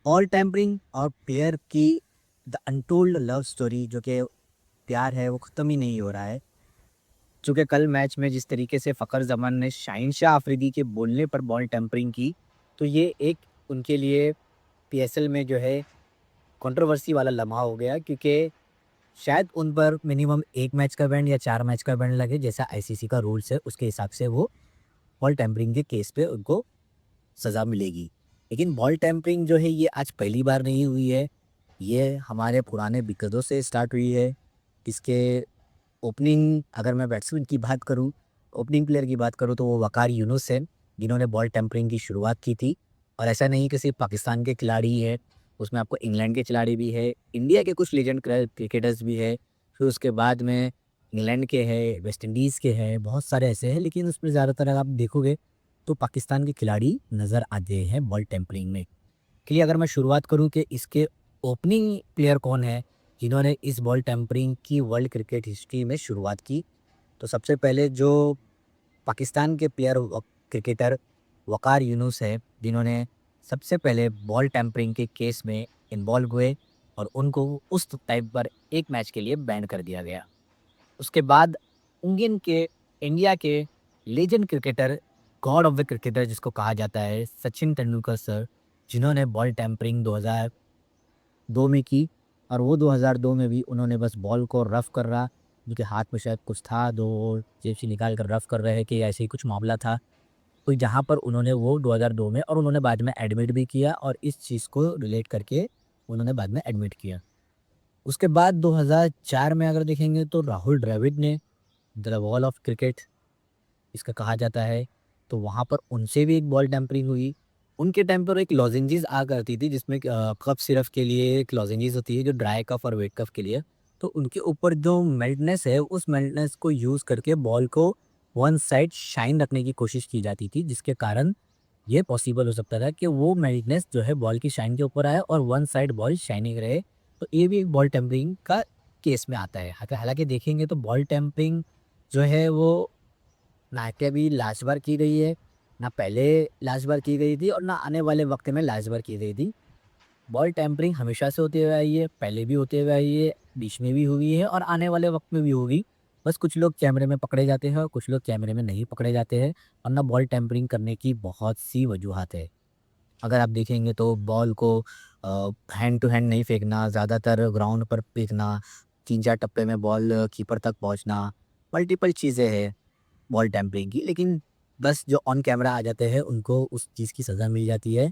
Ball tampering और player की the untold love story, जो कि प्यार है वो ख़त्म ही नहीं हो रहा है। चूँकि कल मैच में जिस तरीके से फ़खर ज़मान ने शाहिन शाह अफरीदी के बोलने पर बॉल टेम्परिंग की, तो ये एक उनके लिए पीएसएल में जो है कंट्रोवर्सी वाला लम्हा हो गया, क्योंकि शायद उन पर मिनिमम 1 मैच का बैन या 4 मैच का बैन लगे, जैसा आईसीसी का रूल्स है, उसके हिसाब से वो बॉल टेम्परिंग के केस पे उनको सज़ा मिलेगी। लेकिन बॉल टेम्परिंग जो है ये आज पहली बार नहीं हुई है, ये हमारे पुराने दिग्गजों से स्टार्ट हुई है। इसके ओपनिंग अगर मैं बैट्समैन की बात करूँ, ओपनिंग प्लेयर की बात करूँ तो वो वकार यूनुस हैं, जिन्होंने बॉल टेम्परिंग की शुरुआत की थी। और ऐसा नहीं कि सिर्फ़ पाकिस्तान के खिलाड़ी ही हैं, उसमें आपको इंग्लैंड के खिलाड़ी भी है, इंडिया के कुछ लीजेंड क्रिकेटर्स भी है, फिर उसके बाद में इंग्लैंड के हैं, वेस्ट इंडीज़ के हैं, बहुत सारे ऐसे हैं, लेकिन उसमें ज़्यादातर अगर आप देखोगे तो पाकिस्तान के खिलाड़ी नज़र आते हैं बॉल टेम्परिंग में। के लिए अगर मैं शुरुआत करूँ कि इसके ओपनिंग प्लेयर कौन है, जिन्होंने इस बॉल टेम्परिंग की वर्ल्ड क्रिकेट हिस्ट्री में शुरुआत की, तो सबसे पहले जो पाकिस्तान के प्लेयर क्रिकेटर वकार यूनुस है, जिन्होंने सबसे पहले बॉल टेम्परिंग के केस में इन्वॉल्व हुए और उनको उस टाइम पर 1 मैच के लिए बैन कर दिया गया। उसके बाद इंडियन के इंडिया के legend cricketer, God of the cricketer जिसको कहा जाता है, सचिन तेंदुलकर सर, जिन्होंने बॉल टेम्परिंग 2002 में की। और वो 2002 में भी उन्होंने बस बॉल को रफ कर रहा, उनके हाथ में शायद कुछ था, 2 जेब से निकाल कर रफ कर रहे हैं कि ऐसे ही कुछ मामला था। तो जहाँ पर उन्होंने वो 2002 में, और उन्होंने बाद में एडमिट भी किया, और इस चीज़ को रिलेट करके उन्होंने बाद में एडमिट किया। उसके बाद 2004 में अगर देखेंगे तो राहुल द्रविड़ ने द वॉल ऑफ क्रिकेट इसका कहा जाता है, तो वहाँ पर उनसे भी एक बॉल टेम्परिंग हुई। उनके टाइम पर एक लॉजेंजीज़ आया करती थी, जिसमें कफ सिरप के लिए एक लॉजेंजीज़ होती है जो ड्राई कफ और वेट कफ के लिए। तो उनके ऊपर जो मेल्टनेस है, उस मेल्टनेस को यूज़ करके बॉल को वन साइड शाइन रखने की कोशिश की जाती थी, जिसके कारण ये पॉसिबल हो सकता था कि वो मेल्टनेस जो है बॉल की शाइन के ऊपर आए और वन साइड बॉल शाइनिंग रहे। तो ये भी एक बॉल टेम्परिंग का केस में आता है। हालाँकि देखेंगे तो बॉल टेम्परिंग जो है वो ना कि अभी लास्ट बार की गई है, ना पहले लास्ट बार की गई थी, और ना आने वाले वक़्त में लास्ट बार की गई थी। बॉल टेम्परिंग हमेशा से होती हुई आई है, पहले भी होते हुए आई है, बीच में भी हुई है और आने वाले वक़्त में भी होगी। बस कुछ लोग कैमरे में पकड़े जाते हैं और कुछ लोग कैमरे में नहीं पकड़े जाते हैं, वरना बॉल टेम्परिंग करने की बहुत-सी वजूहात है। अगर आप देखेंगे तो बॉल को हैंड टू हैंड नहीं फेंकना, ज़्यादातर ग्राउंड पर फेंकना, 3-4 टप्पे में बॉल कीपर तक पहुँचना, मल्टीपल चीज़ें हैं बॉल टेम्परिंग की। लेकिन बस जो ऑन कैमरा आ जाते हैं उनको उस चीज़ की सज़ा मिल जाती है,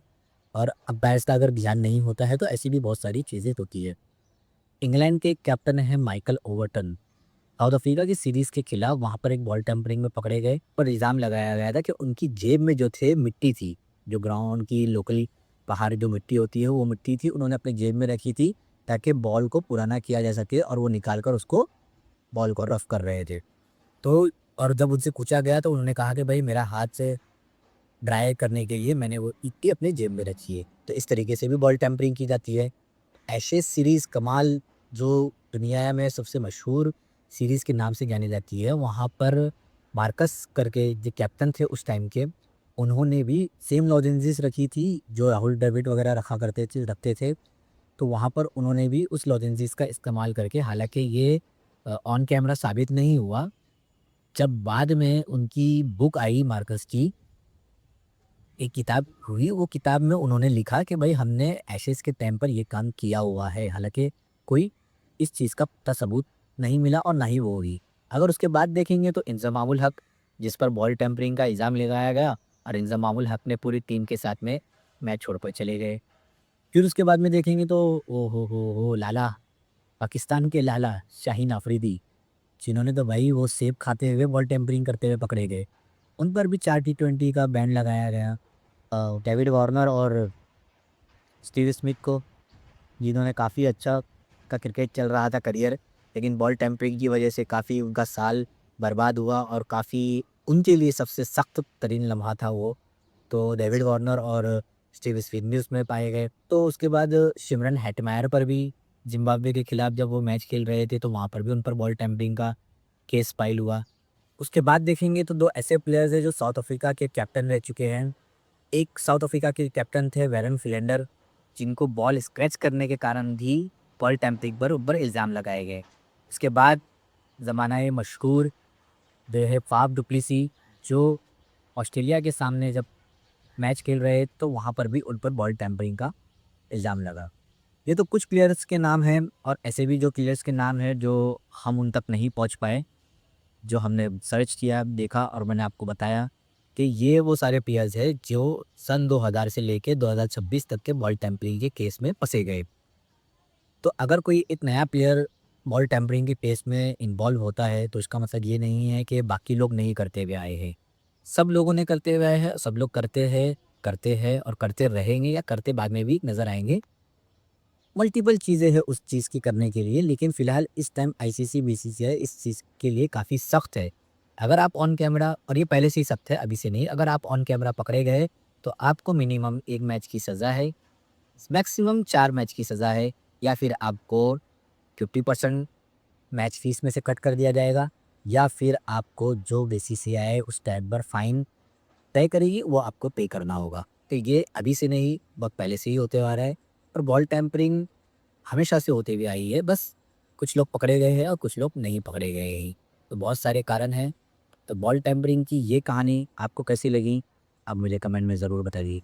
और अंपायर्स का अगर ध्यान नहीं होता है तो ऐसी भी बहुत सारी चीज़ें होती है। इंग्लैंड के एक कैप्टन हैं माइकल ओवर्टन, साउथ अफ्रीका की सीरीज़ के खिलाफ वहाँ पर एक बॉल टेम्परिंग में पकड़े गए, पर इल्ज़ाम लगाया गया था कि उनकी जेब में जो थे मिट्टी थी, जो ग्राउंड की लोकल बाहर जो मिट्टी होती है वो मिट्टी थी, उन्होंने अपनी जेब में रखी थी ताकि बॉल को पुराना किया जा सके, और वो निकाल कर उसको बॉल को रफ कर रहे थे। तो और जब उनसे पूछा गया तो उन्होंने कहा कि भाई मेरा हाथ से ड्राई करने के लिए मैंने वो मिट्टी अपने जेब में रखी है। तो इस तरीके से भी बॉल टेम्परिंग की जाती है। एशेज़ सीरीज़ कमाल, जो दुनिया में सबसे मशहूर सीरीज़ के नाम से जानी जाती है, वहाँ पर मार्कस करके जो कैप्टन थे उस टाइम के, उन्होंने भी सेम लॉजेंसीज़ रखी थी, जो राहुल द्रविड़ वगैरह रखते थे। तो वहाँ पर उन्होंने भी उस लॉजेंसीज़ का इस्तेमाल करके, हालाँकि ये ऑन कैमरा साबित नहीं हुआ। जब बाद में उनकी बुक आई मार्कस की, एक किताब हुई, वो किताब में उन्होंने लिखा कि भाई हमने एशेज़ के टाइम पर ये काम किया हुआ है। हालाँकि कोई इस चीज़ का पुख्ता सबूत नहीं मिला और ना ही वो हुई। अगर उसके बाद देखेंगे तो इंज़मामुल हक, जिस पर बॉल टेम्परिंग का इल्ज़ाम लगाया गया, और इंज़मामुल हक ने पूरी टीम के साथ में मैच छोड़ कर चले गए। फिर उसके बाद में देखेंगे तो ओ हो! लाला, पाकिस्तान के लाला शाहीन अफरीदी, जिन्होंने तो भाई वो सेब खाते हुए बॉल टेम्परिंग करते हुए पकड़े गए। उन पर भी 4 टी20 का बैन लगाया गया। डेविड वार्नर और स्टीव स्मिथ को, जिन्होंने काफ़ी अच्छा का क्रिकेट चल रहा था करियर, लेकिन बॉल टेम्परिंग की वजह से काफ़ी उनका साल बर्बाद हुआ, और काफ़ी उनके लिए सबसे सख्त तरीन लम्हा था वो। तो डेविड वार्नर और स्टीव स्मिथ भी उसमें पाए गए। तो उसके बाद शिमरन हेटमायर पर भी, ज़िम्बाब्वे के खिलाफ जब वो मैच खेल रहे थे, तो वहाँ पर भी उन पर बॉल टेम्परिंग का केस फाइल हुआ। उसके बाद देखेंगे तो 2 ऐसे प्लेयर्स हैं जो साउथ अफ्रीका के कैप्टन रह चुके हैं। एक साउथ अफ्रीका के कैप्टन थे वेरन फिलेंडर, जिनको बॉल स्क्रैच करने के कारण भी बॉल टैम्परिंग पर ऊपर इल्ज़ाम लगाए गए। उसके बाद ज़माना मशहूर जो है फाफ डुप्लेसी, जो ऑस्ट्रेलिया के सामने जब मैच खेल रहे तो वहाँ पर भी उन पर बॉल टैम्परिंग का इल्ज़ाम लगा। ये तो कुछ प्लेयर्स के नाम हैं और ऐसे भी जो प्लेयर्स के नाम हैं जो हम उन तक नहीं पहुँच पाए, जो हमने सर्च किया, देखा और मैंने आपको बताया कि ये वो सारे प्लेयर्स हैं जो सन 2000 से लेके 2026 तक के बॉल टैम्परिंग के केस में फँसे गए। तो अगर कोई एक नया प्लेयर बॉल टैम्परिंग के केस में इन्वॉल्व होता है तो इसका मतलब ये नहीं है कि बाकी लोग नहीं करते हुए आए हैं। सब लोगों ने करते हुए आए हैं, सब लोग करते हैं और करते रहेंगे या करते बाद में भी नज़र आएँगे। मल्टीपल चीज़ें हैं उस चीज़ की करने के लिए, लेकिन फ़िलहाल इस टाइम आईसीसी, बीसीसीआई इस चीज़ के लिए काफ़ी सख्त है। अगर आप ऑन कैमरा, और ये पहले से ही सख्त है, अभी से नहीं, अगर आप ऑन कैमरा पकड़े गए तो आपको मिनिमम 1 मैच की सज़ा है, मैक्सिमम 4 मैच की सज़ा है, या फिर आपको 50% मैच फ़ीस में से कट कर दिया जाएगा, या फिर आपको जो बीसीसीआई उस टाइम पर फ़ाइन तय करेगी वो आपको पे करना होगा। तो ये अभी से नहीं, बहुत पहले से ही होते आ रहा है और बॉल टैम्परिंग हमेशा से होती हुई आई है, बस कुछ लोग पकड़े गए हैं और कुछ लोग नहीं पकड़े गए हैं। तो बहुत सारे कारण हैं। तो बॉल टेम्परिंग की ये कहानी आपको कैसी लगी? आप मुझे कमेंट में ज़रूर बताइए।